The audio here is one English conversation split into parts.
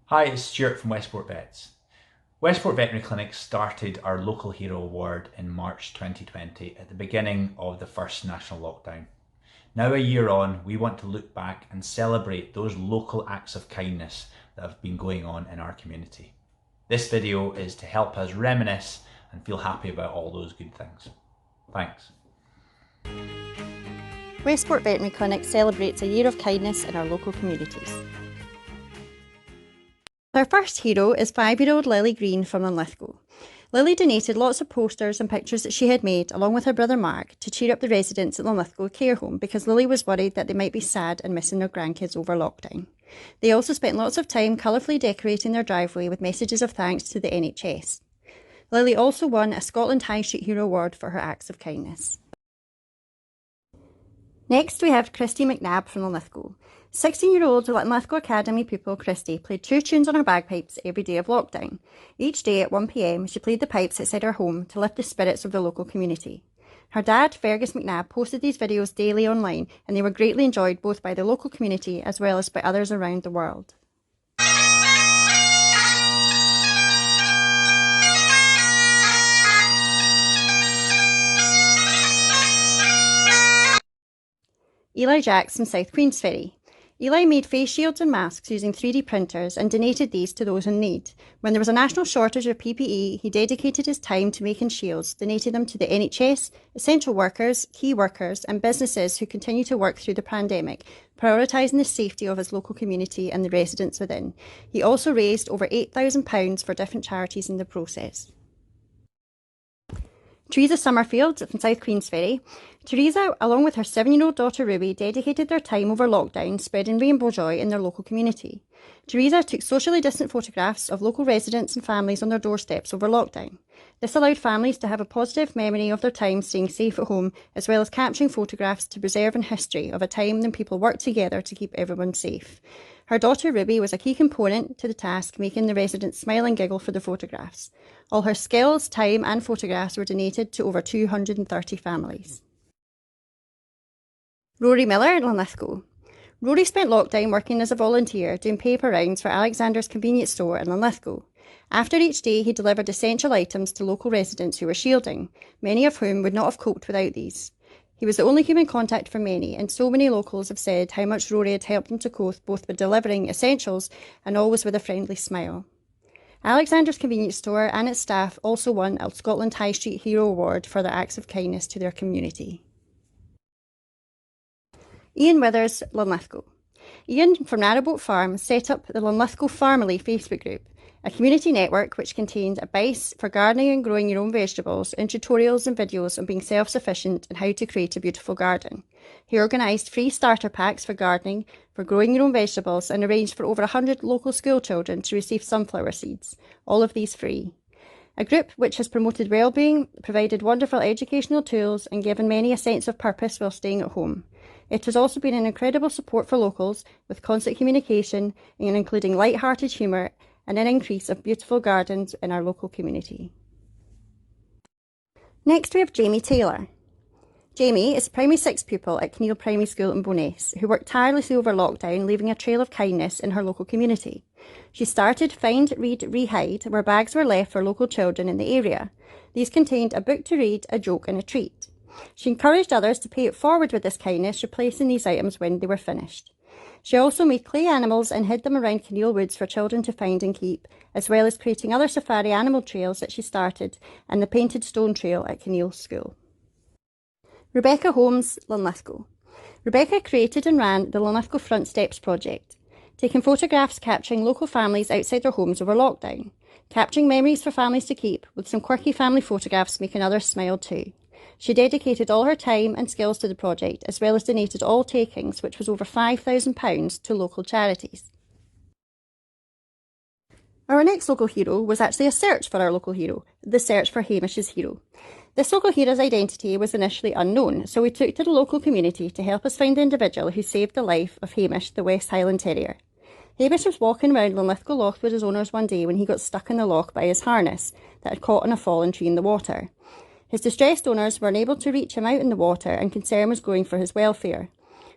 Hi, it's Stuart from Westport Vets. Westport Veterinary Clinic started our Local Hero Award in March 2020 at the beginning of the first national lockdown. Now a year on, we want to look back and celebrate those local acts of kindness that have been going on in our community. This video is to help us reminisce and feel happy about all those good things. Thanks. Westport Veterinary Clinic celebrates a year of kindness in our local communities. Our first hero is 5-year-old Lily Green from Linlithgow. Lily donated lots of posters and pictures that she had made, along with her brother Mark, to cheer up the residents at Linlithgow care home because Lily was worried that they might be sad and missing their grandkids over lockdown. They also spent lots of time colourfully decorating their driveway with messages of thanks to the NHS. Lily also won a Scotland High Street Hero Award for her acts of kindness. Next we have Christie McNab from Linlithgow. 16-year-old Linlithgow Academy pupil Christie played 2 tunes on her bagpipes every day of lockdown. Each day at 1 p.m, she played the pipes outside her home to lift the spirits of the local community. Her dad, Fergus McNab, posted these videos daily online, and they were greatly enjoyed both by the local community as well as by others around the world. Eli Jackson, South Queensferry. Eli made face shields and masks using 3D printers and donated these to those in need. When there was a national shortage of PPE, he dedicated his time to making shields, donating them to the NHS, essential workers, key workers and businesses who continue to work through the pandemic, prioritising the safety of his local community and the residents within. He also raised over £8,000 for different charities in the process. Teresa Summersfield from South Queensferry. Teresa, along with her 7-year-old daughter Ruby, dedicated their time over lockdown spreading rainbow joy in their local community. Teresa took socially distant photographs of local residents and families on their doorsteps over lockdown. This allowed families to have a positive memory of their time staying safe at home, as well as capturing photographs to preserve in history of a time when people worked together to keep everyone safe. Her daughter Ruby was a key component to the task, making the residents smile and giggle for the photographs. All her skills, time and photographs were donated to over 230 families. Rory Miller in Linlithgow. Rory spent lockdown working as a volunteer doing paper rounds for Alexander's convenience store in Linlithgow. After each day he delivered essential items to local residents who were shielding, many of whom would not have coped without these. He was the only human contact for many, and so many locals have said how much Rory had helped them to cope both with delivering essentials and always with a friendly smile. Alexander's convenience store and its staff also won a Scotland High Street Hero Award for their acts of kindness to their community. Iain Withers, Linlithgow. Iain from Narrowboat Farm set up the Linlithgow Farmily Facebook group, a community network which contained advice for gardening and growing your own vegetables and tutorials and videos on being self-sufficient and how to create a beautiful garden. He organised free starter packs for gardening, for growing your own vegetables, and arranged for over 100 local school children to receive sunflower seeds, all of these free. A group which has promoted well-being, provided wonderful educational tools and given many a sense of purpose while staying at home. It has also been an incredible support for locals, with constant communication and including light-hearted humour and an increase of beautiful gardens in our local community. Next we have Jaimie Taylor. Jaimie is a Primary 6 pupil at Keneal Primary School in Bowness, who worked tirelessly over lockdown, leaving a trail of kindness in her local community. She started Find, Read, Rehide, where bags were left for local children in the area. These contained a book to read, a joke and a treat. She encouraged others to pay it forward with this kindness, replacing these items when they were finished. She also made clay animals and hid them around Keneal Woods for children to find and keep, as well as creating other safari animal trails that she started and the painted stone trail at Keneal School. Rebecca Holmes, Linlithgow. Rebecca created and ran the Linlithgow Front Steps project, taking photographs capturing local families outside their homes over lockdown, capturing memories for families to keep, with some quirky family photographs making others smile too. She dedicated all her time and skills to the project, as well as donated all takings, which was over £5,000, to local charities. Our next local hero was actually a search for our local hero, the search for Hamishs Hero. This local hero's identity was initially unknown, so we took to the local community to help us find the individual who saved the life of Hamish, the West Highland Terrier. Hamish was walking around Linlithgow Loch with his owners one day when he got stuck in the loch by his harness that had caught on a fallen tree in the water. His distressed owners were unable to reach him out in the water, and concern was growing for his welfare.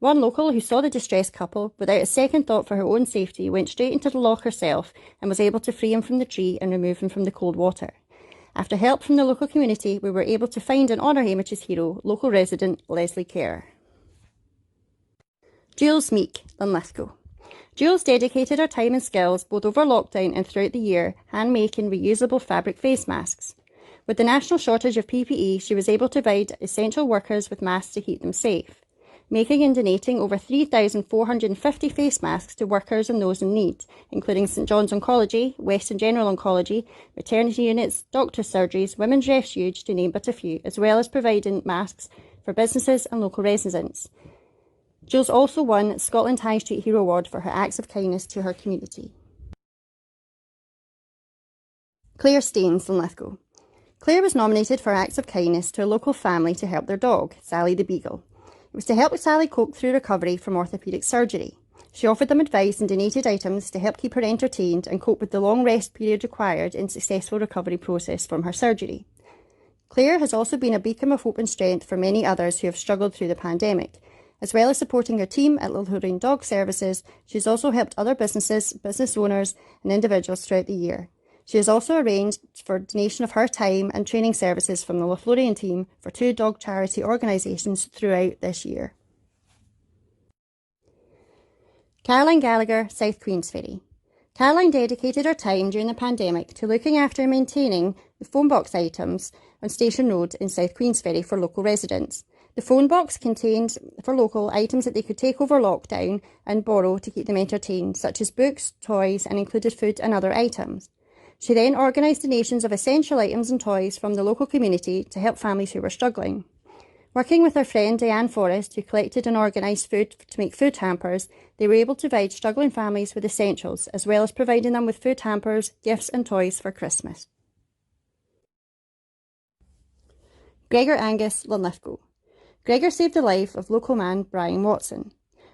One local who saw the distressed couple, without a second thought for her own safety, went straight into the loch herself and was able to free him from the tree and remove him from the cold water. After help from the local community, we were able to find and honour Hamishs Hero, local resident Leslie Kerr. Jules Meek, Linlithgow. Jules dedicated her time and skills, both over lockdown and throughout the year, hand-making reusable fabric face masks. With the national shortage of PPE, she was able to provide essential workers with masks to keep them safe, making and donating over 3,450 face masks to workers and those in need, including St John's Oncology, Western General Oncology, maternity units, doctors' surgeries, women's refuge, to name but a few, as well as providing masks for businesses and local residents. Jules also won Scotland High Street Hero Award for her acts of kindness to her community. Claire Staines, Linlithgow. Claire was nominated for acts of kindness to a local family to help their dog, Sally the Beagle. It was to help Sally cope through recovery from orthopaedic surgery. She offered them advice and donated items to help keep her entertained and cope with the long rest period required in successful recovery process from her surgery. Claire has also been a beacon of hope and strength for many others who have struggled through the pandemic. As well as supporting her team at Little Rain Dog Services, she has also helped other businesses, business owners and individuals throughout the year. She has also arranged for donation of her time and training services from the Little team for 2 dog charity organisations throughout this year. Caroline Gallacher, South Queensferry. Caroline dedicated her time during the pandemic to looking after and maintaining the phone box items on Station Road in South Queensferry for local residents. The phone box contained for local items that they could take over lockdown and borrow to keep them entertained, such as books, toys and included food and other items. She then organised donations of essential items and toys from the local community to help families who were struggling. Working with her friend Iain Forrest, who collected and organised food to make food hampers, they were able to provide struggling families with essentials, as well as providing them with food hampers, gifts and toys for Christmas. Gregor Angus, Linlithgow. Gregor saved the life of local man Brian Watson.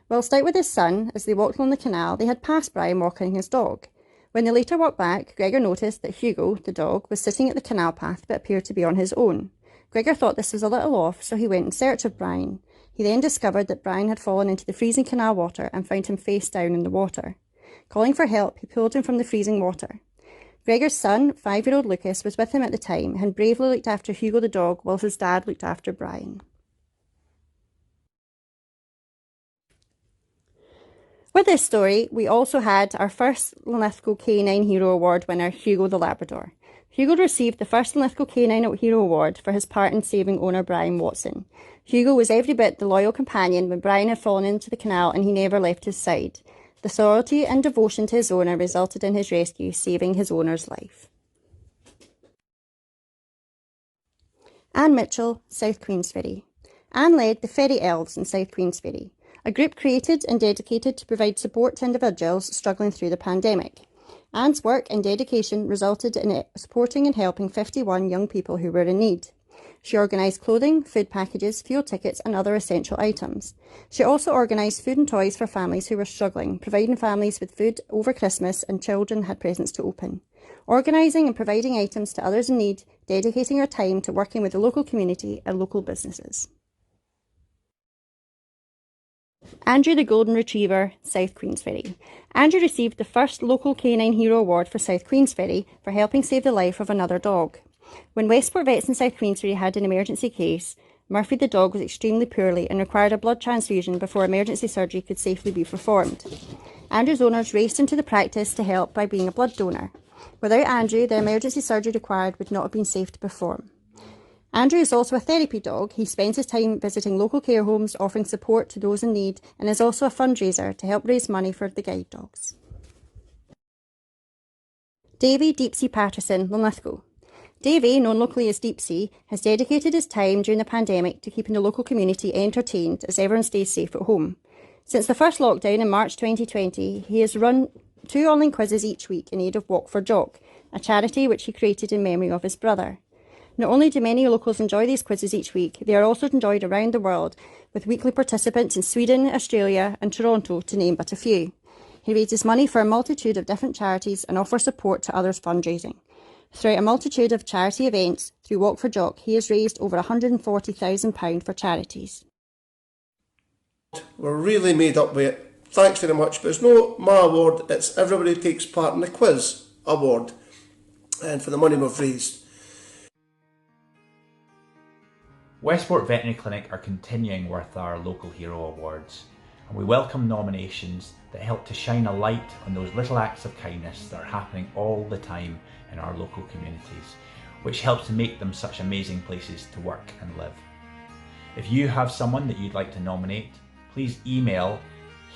Whilst out with his son, as they walked along the canal, they had passed Brian walking his dog. When they later walked back, Gregor noticed that Hugo, the dog, was sitting at the canal path but appeared to be on his own. Gregor thought this was a little off, so he went in search of Brian. He then discovered that Brian had fallen into the freezing canal water and found him face down in the water. Calling for help, he pulled him from the freezing water. Gregor's son, 5-year-old Lucas, was with him at the time and bravely looked after Hugo the dog whilst his dad looked after Brian. With this story, we also had our first Linlithgow Canine Hero Award winner, Hugo the Labrador. Hugo received the first Linlithgow Canine Hero Award for his part in saving owner Brian Watson. Hugo was every bit the loyal companion when Brian had fallen into the canal and he never left his side. The loyalty and devotion to his owner resulted in his rescue, saving his owner's life. Anne Mitchell, South Queensferry. Anne led the Ferry Elves in South Queensferry, a group created and dedicated to provide support to individuals struggling through the pandemic. Anne's work and dedication resulted in supporting and helping 51 young people who were in need. She organised clothing, food packages, fuel tickets and other essential items. She also organised food and toys for families who were struggling, providing families with food over Christmas and children had presents to open. Organising and providing items to others in need, dedicating her time to working with the local community and local businesses. Andrew the Golden Retriever, South Queensferry. Andrew received the first Local Canine Hero Award for South Queensferry for helping save the life of another dog. When Westport Vets in South Queensferry had an emergency case, Murphy the dog was extremely poorly and required a blood transfusion before emergency surgery could safely be performed. Andrew's owners raced into the practice to help by being a blood donor. Without Andrew, the emergency surgery required would not have been safe to perform. Andrew is also a therapy dog. He spends his time visiting local care homes, offering support to those in need, and is also a fundraiser to help raise money for the guide dogs. Davey Deepsea Patterson, Linlithgow. Davey, known locally as Deepsea, has dedicated his time during the pandemic to keeping the local community entertained as everyone stays safe at home. Since the first lockdown in March 2020, he has run 2 online quizzes each week in aid of Walk for Jock, a charity which he created in memory of his brother. Not only do many locals enjoy these quizzes each week, they are also enjoyed around the world, with weekly participants in Sweden, Australia and Toronto, to name but a few. He raises money for a multitude of different charities and offers support to others fundraising. Throughout a multitude of charity events, through Walk for Jock, he has raised over £140,000 for charities. We're really made up with it. Thanks very much, but it's not my award, it's everybody who takes part in the quiz award, and for the money we've raised. Westport Veterinary Clinic are continuing with our Local Hero Awards, and we welcome nominations that help to shine a light on those little acts of kindness that are happening all the time in our local communities, which helps to make them such amazing places to work and live. If you have someone that you'd like to nominate, please email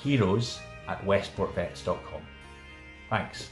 heroes@westportvets.com. Thanks.